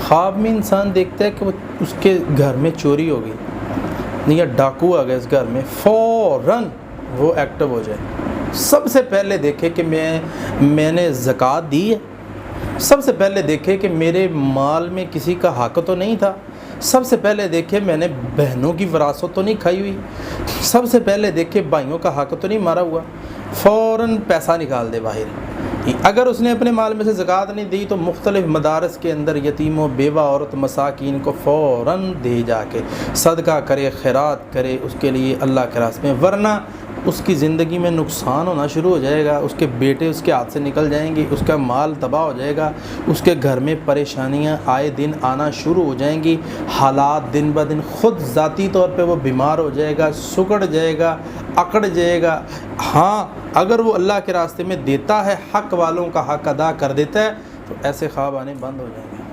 خواب میں انسان دیکھتا ہے کہ وہ اس کے گھر میں چوری ہو گئی یا ڈاکو آ گیا اس گھر میں، فوراً وہ ایکٹیو ہو جائے۔ سب سے پہلے دیکھے کہ میں نے زکوٰۃ دی ہے، سب سے پہلے دیکھے کہ میرے مال میں کسی کا حق تو نہیں تھا، سب سے پہلے دیکھے میں نے بہنوں کی وراثت تو نہیں کھائی ہوئی، سب سے پہلے دیکھے بھائیوں کا حق تو نہیں مارا ہوا، فوراً پیسہ نکال دے باہر۔ اگر اس نے اپنے مال میں سے زکوٰۃ نہیں دی تو مختلف مدارس کے اندر یتیموں، بیوہ عورت، مساکین کو فوراً دے، جا کے صدقہ کرے، خیرات کرے اس کے لیے اللہ کے راستے میں، ورنہ اس کی زندگی میں نقصان ہونا شروع ہو جائے گا، اس کے بیٹے اس کے ہاتھ سے نکل جائیں گے، اس کا مال تباہ ہو جائے گا، اس کے گھر میں پریشانیاں آئے دن آنا شروع ہو جائیں گی، حالات دن بدن خود ذاتی طور پہ وہ بیمار ہو جائے گا، سکڑ جائے گا، اکڑ جائے گا۔ ہاں اگر وہ اللہ کے راستے میں دیتا ہے، حق والوں کا حق ادا کر دیتا ہے، تو ایسے خواب آنے بند ہو جائیں گے۔